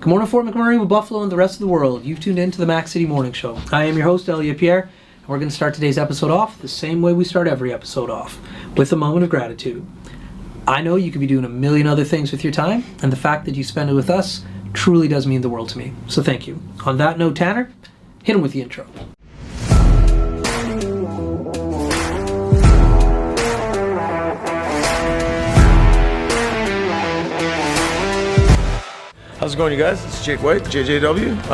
Good morning, Fort McMurray with Buffalo and the rest of the world. You've tuned in to the Mac City Morning Show. I am your host, Elliot Pierre, and we're going to start today's episode off the same way we start every episode off, with a moment of gratitude. I know you could be doing a million other things with your time, and the fact that you spend it with us truly does mean the world to me. So thank you. On that note, Tanner, hit him with the intro. How's it going, you guys? It's Jake White, JJW,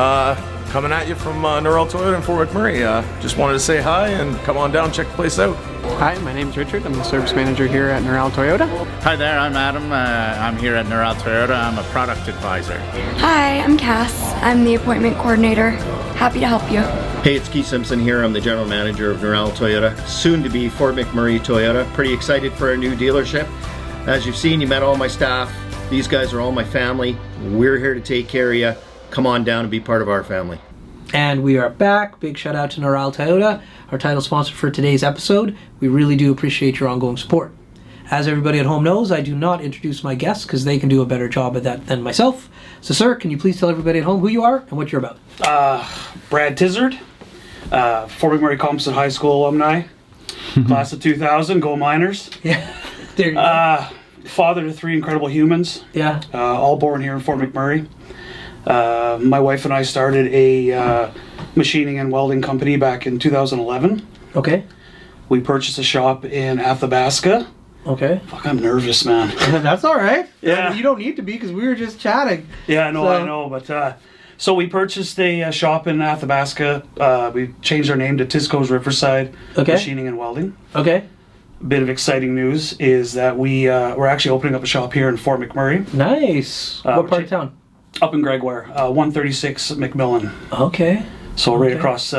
coming at you from Norrell Toyota in Fort McMurray. Just wanted to say hi and come on down, check the place out. Hi, my name's Richard. I'm the service manager here at Norrell Toyota. Hi there, I'm Adam. I'm here at Norrell Toyota. I'm a product advisor. Hi, I'm Cass. I'm the appointment coordinator. Happy to help you. Hey, it's Keith Simpson here. I'm the general manager of Norrell Toyota, soon to be Fort McMurray Toyota. Pretty excited for our new dealership. As you've seen, you met all my staff. These guys are all my family. We're here to take care of you. Come on down and be part of our family. And we are back. Big shout out to Norrell Toyota, our title sponsor for today's episode. We really do appreciate your ongoing support. As everybody at home knows, I do not introduce my guests because they can do a better job at that than myself. So, sir, can you please tell everybody at home who you are and what you're about? Brad Tizzard, Fort McMurray Composite High School alumni, class of 2000, Go Miners. Yeah, there you go. Father to three incredible humans. Yeah. All born here in Fort McMurray. My wife and I started a machining and welding company back in 2011. Okay. We purchased a shop in Athabasca. Okay. Fuck, I'm nervous, man. That's all right. Yeah. You don't need to be because we were just chatting. Yeah, no, So- I know. But so we purchased a shop in Athabasca. We changed our name to Tizzco's Riverside Machining and Welding. Okay. Bit of exciting news is that we're actually opening up a shop here in Fort McMurray. Nice. What part of town? Up in Gregoire, 136 McMillan. Okay. So right Okay. across,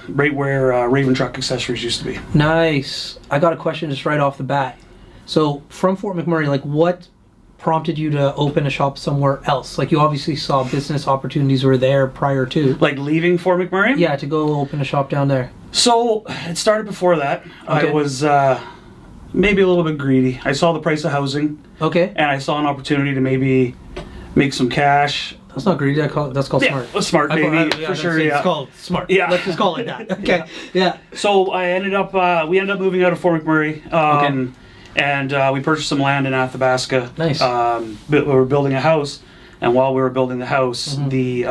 right where Raven Truck Accessories used to be. Nice. I got a question just right off the bat. So from Fort McMurray, like what prompted you to open a shop somewhere else? Like you obviously saw business opportunities were there prior to. Like leaving Fort McMurray? Yeah, to go open a shop down there. So it started before that. Okay. I was maybe a little bit greedy. I saw the price of housing Okay. and I saw an opportunity to maybe make some cash. That's not greedy. That's called smart. Smart, maybe, for sure, yeah. It's called smart. Yeah. Let's just call it that. Okay. Yeah. So we ended up moving out of Fort McMurray. And we purchased some land in Athabasca. Nice. We were building a house, and while we were building the house, the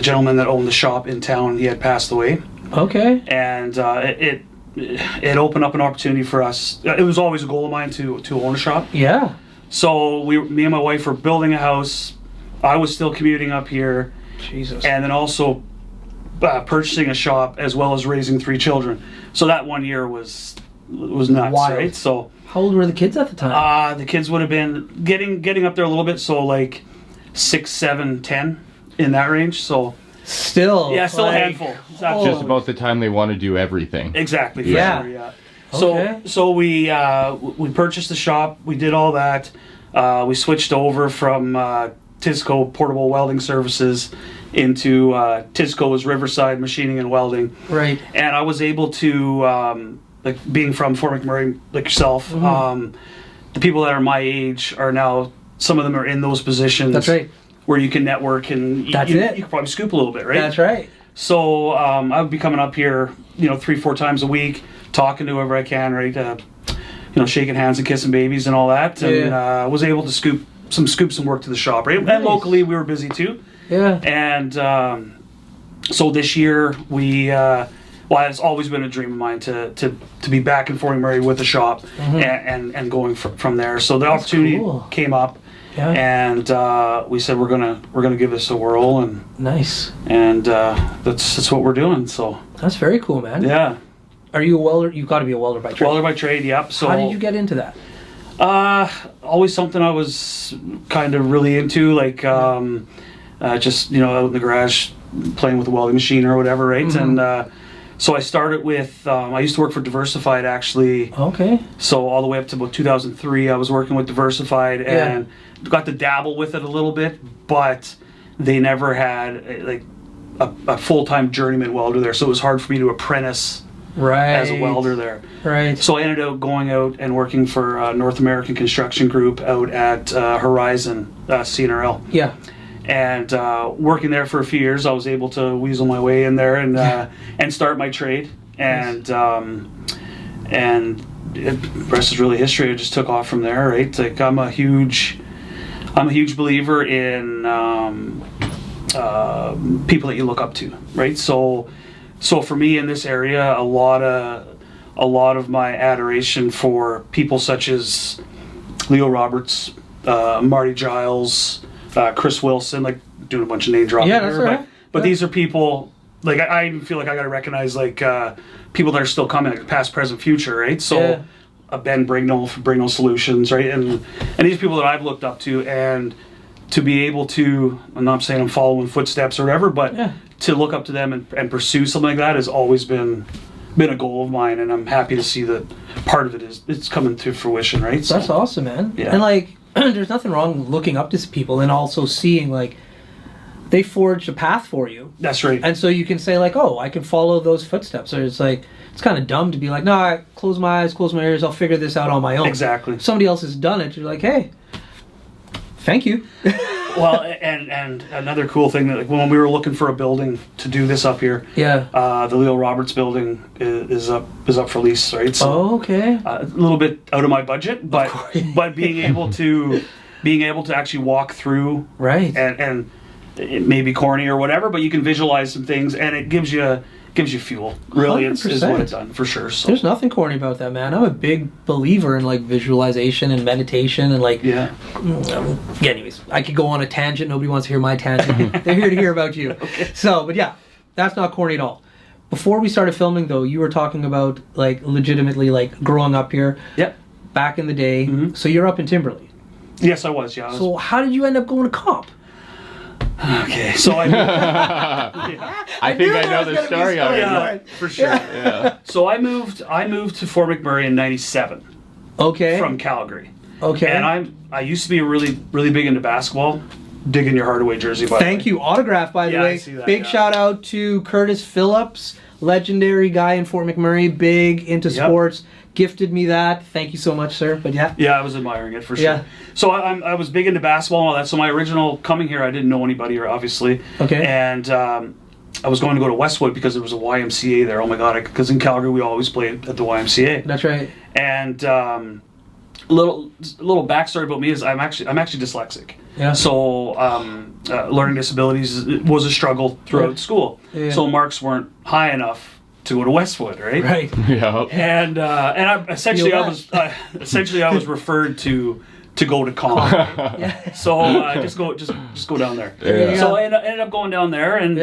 gentleman that owned the shop in town, he had passed away, Okay. and it opened up an opportunity for us. It was always a goal of mine to own a shop. Yeah. So me and my wife were building a house. I was still commuting up here, Jesus. and then also purchasing a shop as well as raising three children. So that 1 year was nuts, Wild. right? So How old were the kids at the time? the kids would have been getting up there a little bit, so like 6, 7, 10 in that range. So Still. yeah, still like, a handful. Just about the time they want to do everything. Exactly. For Yeah. Sure, yeah. Okay. So we purchased the shop. We did all that. We switched over from Tizzco Portable Welding Services into Tizzco's Riverside Machining and Welding. Right. And I was able to, like being from Fort McMurray, like yourself, the people that are my age are now, some of them are in those positions. That's right. Where you can network and That's you it. can probably scoop a little bit, right? That's right. So I would be coming up here, 3-4 times a week, talking to whoever I can, right? Shaking hands and kissing babies and all that. And was able to scoop some work to the shop, right? Nice. And locally we were busy too. Yeah. And so this year it's always been a dream of mine to be back in Fort McMurray with a shop and going from there. So the opportunity cool. came up, Yeah. and we said we're gonna give this a whirl, and Nice. that's what we're doing. So That's very cool, man. yeah, Are you a welder? You've got to be a welder by trade. welder by trade. Yep. So How did you get into that? always something I was kind of really into, like just out in the garage playing with a welding machine or whatever, right? And so I started with I used to work for Diversified, actually. Okay. So all the way up to about 2003, I was working with Diversified and got to dabble with it a little bit, but they never had like a full-time journeyman welder there, so it was hard for me to apprentice as a welder there. Right. So I ended up going out and working for North American Construction Group out at Horizon CNRL. Yeah. And working there for a few years, I was able to weasel my way in there and start my trade. And the rest is really history. I just took off from there, right? Like I'm a huge believer in people that you look up to, right? So for me in this area, a lot of my adoration for people such as Leo Roberts, Marty Giles, Chris Wilson, like doing a bunch of name dropping that's here, right. but these are people like I even feel like I got to recognize like people that are still coming, like past, present, future, right? So Ben Brignall for Brignall Solutions, right? And these people that I've looked up to, and to be able to, I'm not saying I'm following footsteps or whatever, but to look up to them and pursue something like that has always been a goal of mine, and I'm happy to see that part of it it's coming to fruition, right? So, that's awesome, man. Yeah. And like, there's nothing wrong with looking up to people and also seeing like they forged a path for you. That's right. And so you can say like, oh, I can follow those footsteps. Or it's like, it's kind of dumb to be like, no, I close my eyes, close my ears, I'll figure this out on my own. Exactly. If somebody else has done it, you're like, hey, thank you. Well, and another cool thing that like when we were looking for a building to do this up here, the Leo Roberts building is up for lease, right? So, okay. A little bit out of my budget, but being able to actually walk through, right, and it may be corny or whatever, but you can visualize some things, and it gives you fuel. Really, is what it's done for sure. So there's nothing corny about that, man. I'm a big believer in like visualization and meditation and like. Anyways, I could go on a tangent. Nobody wants to hear my tangent. They're here to hear about you. Okay. So, but yeah, that's not corny at all. Before we started filming, though, you were talking about like legitimately like growing up here. Yep. Back in the day. Mm-hmm. So you're up in Timberley. Yes, I was. Yeah. So how did you end up going to comp? Okay, so I think I know the story already. Yeah, for sure. Yeah. So I moved to Fort McMurray in '97. Okay. From Calgary. Okay. And I used to be really big into basketball. Digging your heart away jersey, by the way. Thank you. Autograph, by the way. I see that, big shout out to Curtis Phillips, legendary guy in Fort McMurray, big into sports. Gifted me that. Thank you so much, sir. But yeah. Yeah, I was admiring it for sure. Yeah. So I was big into basketball and all that. So my original coming here, I didn't know anybody here, obviously. Okay. And I was going to go to Westwood because there was a YMCA there. Oh my God! Because in Calgary we always played at the YMCA. That's right. And little backstory about me is I'm actually dyslexic. Yeah. So learning disabilities was a struggle throughout school. Yeah. So marks weren't high enough to go to Westwood, right? Right. Yeah. And I was referred to go to comp. Yeah. So just go down there. Yeah. So I ended up going down there, and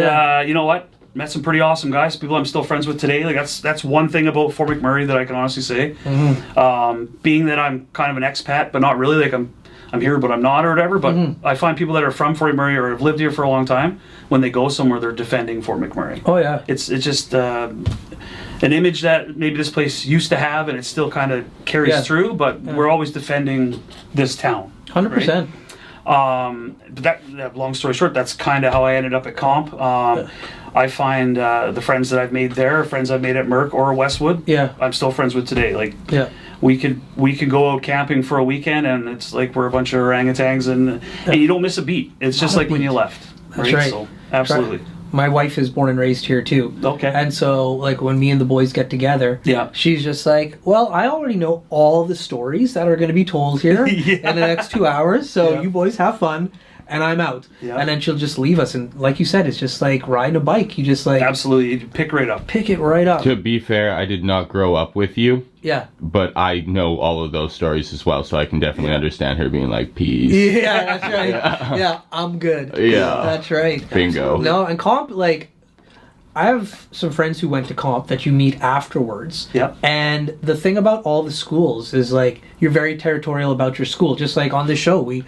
you know what? Met some pretty awesome guys, people I'm still friends with today. Like that's one thing about Fort McMurray that I can honestly say. Mm-hmm. Being that I'm kind of an expat, but not really. Like I'm here, but I'm not, or whatever. But I find people that are from Fort McMurray or have lived here for a long time, when they go somewhere, they're defending Fort McMurray. Oh yeah. It's just an image that maybe this place used to have, and it still kind of carries through. But we're always defending this town. 100%. But that long story short, that's kind of how I ended up at comp. I find the friends that I've made there, friends I've made at Merck or Westwood, I'm still friends with today. Like, we could go out camping for a weekend, and it's like we're a bunch of orangutans, and you don't miss a beat. It's just like when you left. That's right. So, absolutely. Right. My wife is born and raised here too. Okay. And so, like, when me and the boys get together, she's just like, well, I already know all the stories that are going to be told here in the next 2 hours, so you boys have fun, and I'm out. Yeah. And then she'll just leave us, and like you said, it's just like riding a bike. You just like... Absolutely. You pick it right up. To be fair, I did not grow up with you. Yeah. But I know all of those stories as well, so I can definitely understand her being like, peace. Yeah, that's right. Yeah, I'm good. Yeah. That's right. Bingo. No, and comp, like, I have some friends who went to comp that you meet afterwards. Yeah. And the thing about all the schools is, like, you're very territorial about your school. Just like on this show, we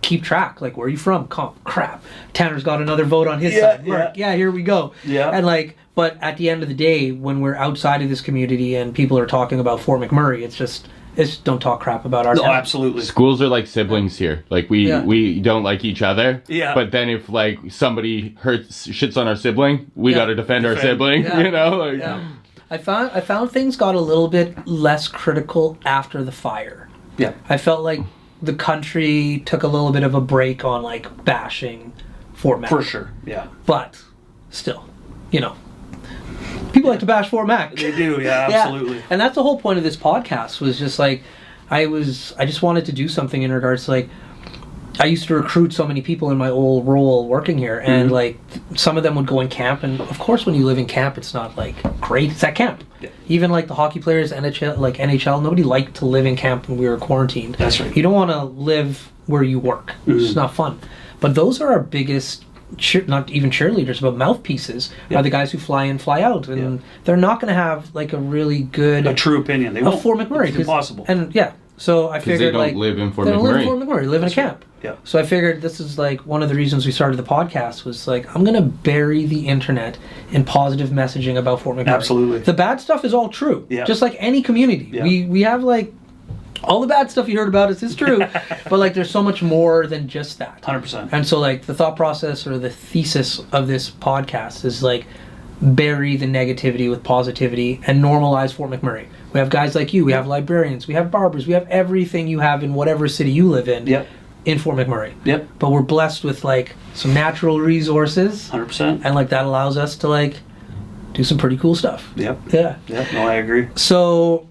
keep track. Like, where are you from? Comp. Crap. Tanner's got another vote on his side. Mark. Yeah, here we go. Yeah. And, like, but at the end of the day, when we're outside of this community and people are talking about Fort McMurray, it's just don't talk crap about our town. No, absolutely. Schools are like siblings here. Like we don't like each other. Yeah. But then if like somebody shits on our sibling, we got to defend our sibling. Yeah. You know. Like, I found things got a little bit less critical after the fire. Yeah. I felt like the country took a little bit of a break on like bashing Fort Mac. For sure. Yeah. But still, you know, people like to bash Fort Mac. They do. Yeah. Absolutely. Yeah. And that's the whole point of this podcast, was just like, I just wanted to do something in regards to like, I used to recruit so many people in my old role working here, and like some of them would go in camp, and of course when you live in camp it's not like great, it's at camp. Yeah. Even like the hockey players, NHL, nobody liked to live in camp when we were quarantined. That's right. You don't want to live where you work. It's just not fun. But those are our biggest, not even cheerleaders, but mouthpieces, are the guys who fly in, fly out, and they're not going to have like a really good, a true opinion. They of Fort McMurray. It's impossible. And so I figured they don't live in Fort McMurray. They don't live in Fort McMurray. They live in a camp. Yeah. So I figured this is like one of the reasons we started the podcast, was like, I'm going to bury the internet in positive messaging about Fort McMurray. Absolutely. The bad stuff is all true. Yeah. Just like any community. Yeah. We have like, all the bad stuff you heard about is true, but like there's so much more than just that. 100%. And so like the thought process or the thesis of this podcast is like, bury the negativity with positivity and normalize Fort McMurray. We have guys like you, we have librarians, we have barbers, we have everything you have in whatever city you live in. Yep. In Fort McMurray. Yep. But we're blessed with like some natural resources. 100%. And like that allows us to like do some pretty cool stuff. Yep. Yeah. Yep. No, I agree. So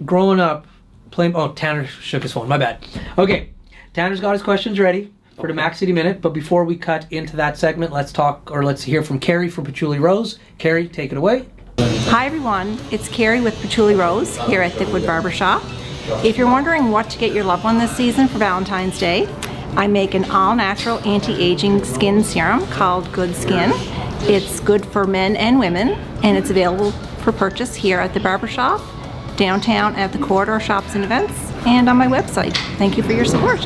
growing up playing, Tanner shook his phone, my bad. Okay. Tanner's got his questions ready for the Mac City Minute, but before we cut into that segment, let's hear from Carrie from Patchouli Rose. Carrie, take it away. Hi everyone, it's Carrie with Patchouli Rose here at Thickwood Barbershop. If you're wondering what to get your loved one this season for Valentine's Day, I make an all-natural anti-aging skin serum called Good Skin. It's good for men and women, and it's available for purchase here at the barbershop, downtown at the Corridor Shops and Events, and on my website. Thank you for your support.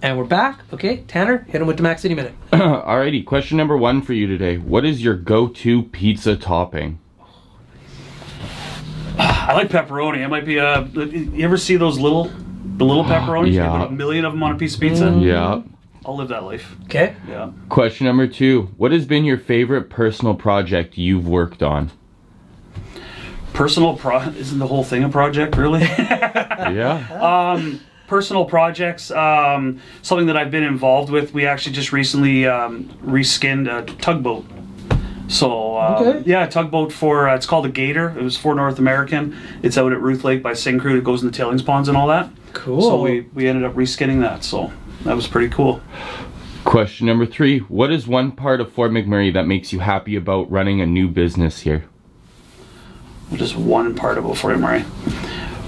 And we're back. Okay, Tanner, hit him with the Mac City Minute. Alrighty, question number 1 for you today. What is your go-to pizza topping? I like pepperoni. It might be you ever see those little pepperonis? Yeah. You put a million of them on a piece of pizza? Yeah. I'll live that life. Okay. Yeah. Question number 2. What has been your favorite personal project you've worked on? Isn't the whole thing a project, really? Yeah. Personal projects, something that I've been involved with. We actually just recently reskinned a tugboat. So, yeah, a tugboat for, it's called a Gator. It was for North American. It's out at Ruth Lake by Syncrude. It goes in the tailings ponds and all that. Cool. So we ended up reskinning that. So that was pretty cool. Question number 3. What is one part of Fort McMurray that makes you happy about running a new business here? Just one part about Fort McMurray.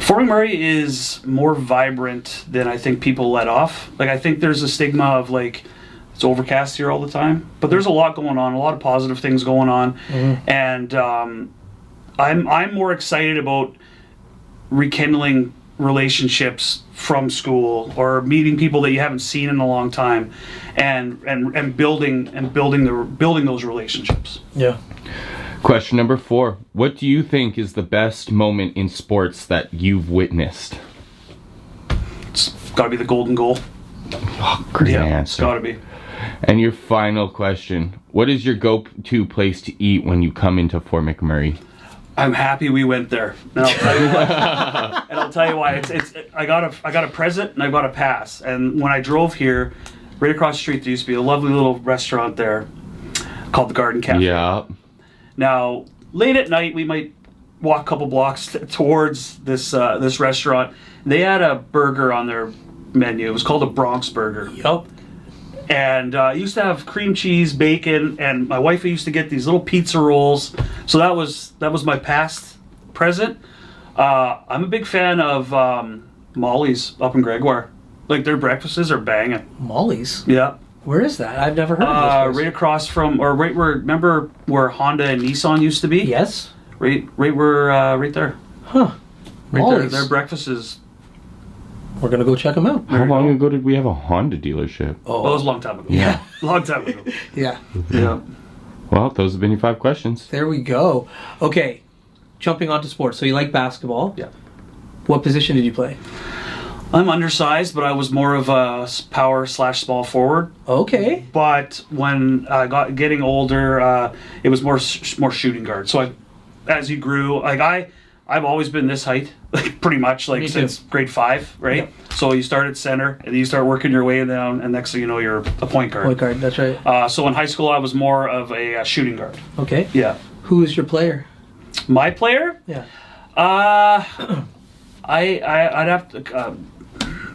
Fort McMurray is more vibrant than I think people let off. Like, I think there's a stigma of like, it's overcast here all the time, but there's a lot going on, a lot of positive things going on, and I'm more excited about rekindling relationships from school or meeting people that you haven't seen in a long time, and building those relationships. Yeah. Question number 4. What do you think is the best moment in sports that you've witnessed? It's got to be the golden goal. Oh, great answer. It's got to be. And your final question. What is your go-to place to eat when you come into Fort McMurray? I'm happy we went there. And I'll tell you why. And I'll tell you why. I got a present and I got a pass. And when I drove here, right across the street, there used to be a lovely little restaurant there called the Garden Cafe. Yeah. Now, late at night, we might walk a couple blocks towards this restaurant. They had a burger on their menu. It was called a Bronx Burger. Yep. And it used to have cream cheese, bacon, and my wife used to get these little pizza rolls. So that was my past present. I'm a big fan of Molly's up in Gregoire. Like, their breakfasts are banging. Molly's? Yeah. Where is that? I've never heard of this place. Right across from, or right where, remember where Honda and Nissan used to be? Yes. Right where, right there. Huh. Right Molly's. there. Their breakfast is... We're going to go check them out. How long ago did we have a Honda dealership? Oh, it was a long time ago. Yeah. Long time ago. Yeah. Yeah. Well, those have been your 5 questions. There we go. Okay. Jumping on to sports. So you like basketball. Yeah. What position did you play? I'm undersized, but I was more of a power/small forward. Okay. But when I got getting older, it was more shooting guard. So as you grew, like I've always been this height, like pretty much like Me too. since grade 5, right? Yep. So you start at center, and then you start working your way down, and next thing you know, you're a point guard. Point guard, that's right. So in high school, I was more of a shooting guard. Okay. Yeah. Who is your player? My player? Yeah. I'd have to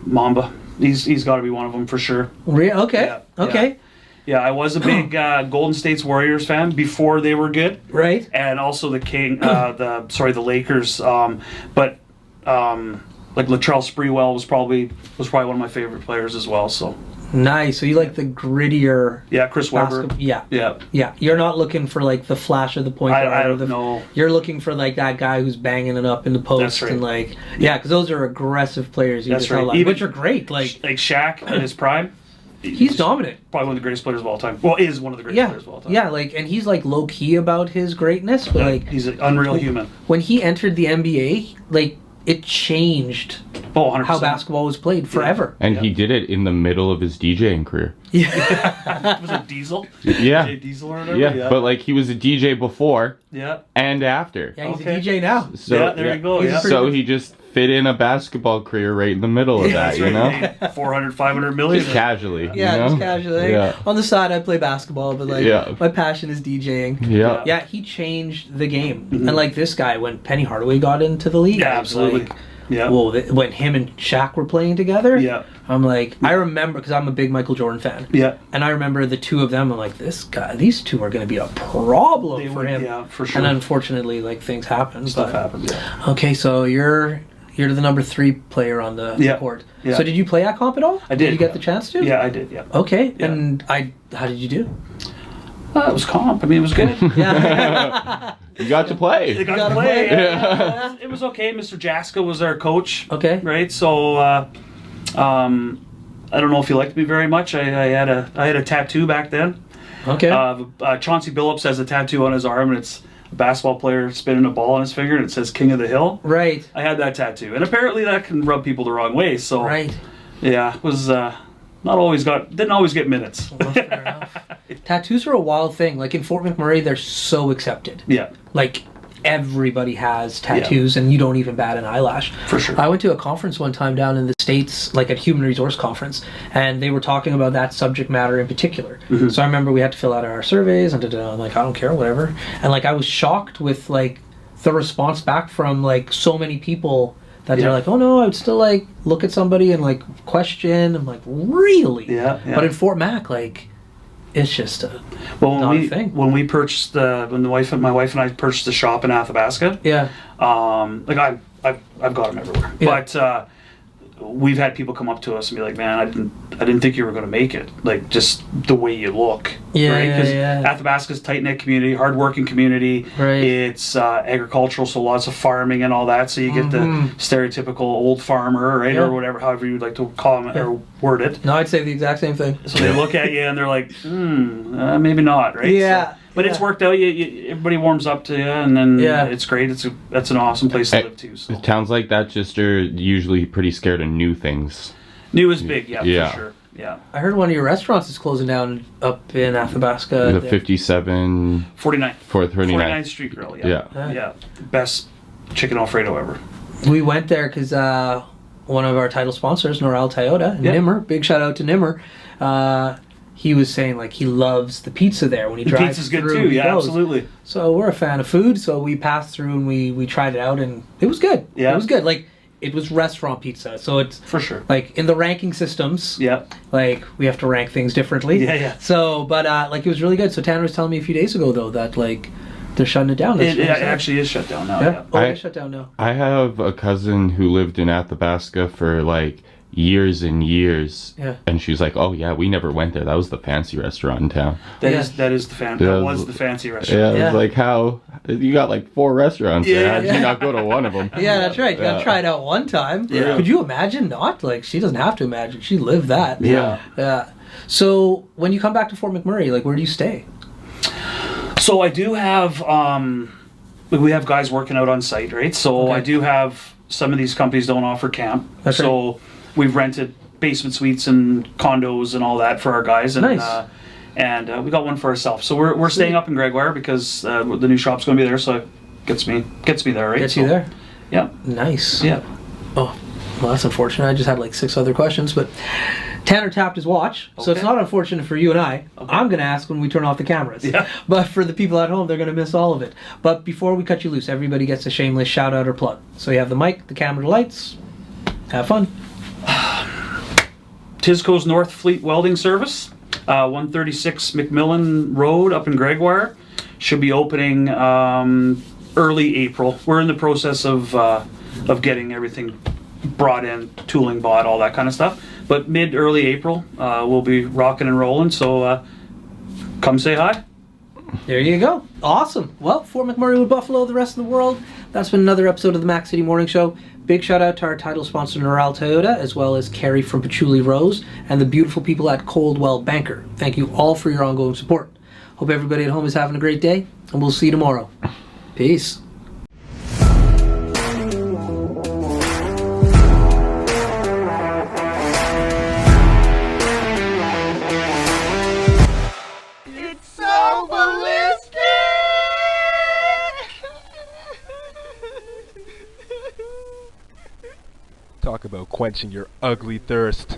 Mamba. He's got to be one of them for sure. Okay. Yeah, Okay. Yeah, I was a big Golden State's Warriors fan before they were good, Right. and also the the Lakers. But like Latrell Sprewell was probably one of my favorite players as well. So Nice. So you like the grittier. yeah, Chris Webber. Yeah. Yeah. Yeah. You're not looking for like the flash of the point guard. I or don't the, know. You're looking for like that guy who's banging it up in the post. That's right. And like, yeah, because those are aggressive players. You That's just tell, right. like, Even- which are great. Like, Like Shaq in his prime. he's dominant. Probably one of the greatest players of all time. Well, is one of the greatest Yeah. players of all time. Yeah. Like, and he's like low key about his greatness, but like He's an unreal human. when he entered the NBA, like it changed Oh, 100%. how basketball was played forever. And he did it in the middle of his DJing career. Was it Diesel? Yeah. DJ Diesel or whatever? Yeah, but like he was a DJ before Yeah. and after. Yeah, he's Okay. a DJ now. So, Yeah, there you go, yeah. So he just fit in a basketball career right in the middle of that, you know? 400, 500 million. Just casually. Yeah, you know? just casually. Yeah. On the side, I play basketball, but like Yeah. my passion is DJing. Yeah. Yeah, he changed the game. And like this guy, when Penny Hardaway got into the league, Yeah, I was absolutely. like, Yeah. whoa, when him and Shaq were playing together, Yeah. I'm like, I remember, because I'm a big Michael Jordan fan. Yeah. And I remember the two of them, I'm like, these two are going to be a problem They for would, him. yeah, for sure. And unfortunately, like, things happen. Stuff but- happens. Yeah. Okay, so you're the number 3 player on the Yeah. court. Yeah. So did you play at comp at all? I did. Did you get the chance to? Yeah, I did. Yeah. Okay, Yeah. and how did you do? It was comp. I mean, it was good. Yeah. You got to play. They got gotta to play. play. Yeah. It was okay. Mr. Jaska was our coach. Okay. Right. So, I don't know if he liked me very much. I had a tattoo back then. Okay. Chauncey Billups has a tattoo on his arm, and it's a basketball player spinning a ball on his finger, and it says "King of the Hill." right. I had that tattoo, and apparently that can rub people the wrong way. So, Right. yeah, it was didn't always get minutes. Well, fair enough. Tattoos are a wild thing. Like in Fort McMurray, they're so accepted. Yeah, Like everybody has tattoos, and you don't even bat an eyelash. for sure. I went to a conference one time down in the States, like at Human Resource Conference, and they were talking about that subject matter in particular. Mm-hmm. So I remember we had to fill out our surveys, and I'm like, I don't care, whatever. And like I was shocked with like the response back from like so many people that Yeah. they're like, oh no, I would still like look at somebody and like question. I'm like, really? Yeah, yeah. But in Fort Mac, like, it's just a Well, not a thing. when we purchased when my wife and I purchased the shop in Athabasca, yeah. like I've got them everywhere. Yeah. But we've had people come up to us and be like, "Man, I didn't think you were going to make it. Like just the way you look." Yeah, right? yeah, yeah. Athabasca's tight knit community, hardworking community. Right. It's agricultural, so lots of farming and all that. So you get the stereotypical old farmer, right, Yeah. or whatever, however you'd like to call it or word it. No, I'd say the exact same thing. So they look at you and they're like, maybe not, right? Yeah, So, but it's yeah. worked out. Everybody warms up to you, and then Yeah. it's great. That's an awesome place to Hey, live too. So Towns like that just are usually pretty scared of new things. new is big, yeah, Yeah. for sure. Yeah, I heard one of your restaurants is closing down up in Athabasca. The 57 49th 439. Street Grill. Yeah. Yeah. Best chicken Alfredo ever. We went there because one of our title sponsors, Norel Toyota, Yeah. Nimmer, big shout out to Nimmer. He was saying like he loves the pizza there when he The drives pizza's good through, too. he Yeah, goes. absolutely. So we're a fan of food, so we passed through and we tried it out, and it was good. Yeah. It was good. Like it was restaurant pizza, so it's For sure. like in the ranking systems. Yeah. Like we have to rank things differently. Yeah, yeah. So, but like it was really good. So Tanner was telling me a few days ago though that like they're shutting it down. That's It what he said. actually is shut down now. Yeah. Yeah. Oh, I- they shut down now. I have a cousin who lived in Athabasca for like years and years. Yeah. And she was like, "Oh yeah, we never went there. That was the fancy restaurant in town." That Yeah. is that Yeah. was the fancy Yeah, restaurant. it Yeah. was like, how you got like 4 restaurants there. Yeah. How did you not go to one of them? Yeah, that's right. You gotta Yeah. try it out one time. Yeah. Could you imagine not? Like she doesn't have to imagine. She lived that. Yeah. Yeah. So when you come back to Fort McMurray, like where do you stay? So I do have we have guys working out on site, right? So Okay. I do have some of these companies don't offer camp. That's so we've rented basement suites and condos and all that for our guys, and Nice. And we got one for ourselves. So we're staying up in Gregoire because the new shop's going to be there. So gets me there, right? Gets you there. Yeah. Nice. Yeah. Oh, well, that's unfortunate. I just had like 6 other questions, but Tanner tapped his watch, so it's Okay. not unfortunate for you and I. Okay. I'm going to ask when we turn off the cameras. Yeah. But for the people at home, they're going to miss all of it. But before we cut you loose, everybody gets a shameless shout out or plug. So you have the mic, the camera, the lights. Have fun. Tizzco's North Fleet Welding Service, 136 McMillan Road up in Gregoire, should be opening early April. We're in the process of getting everything brought in, tooling bought, all that kind of stuff. But early April, we'll be rocking and rolling. So come say hi. There you go. Awesome. Well, Fort McMurray with Buffalo, the rest of the world. That's been another episode of the Mac City Morning Show. Big shout out to our title sponsor, Neural Toyota, as well as Carrie from Patchouli Rose and the beautiful people at Coldwell Banker. Thank you all for your ongoing support. Hope everybody at home is having a great day, and we'll see you tomorrow. Peace. Talk about quenching your ugly thirst.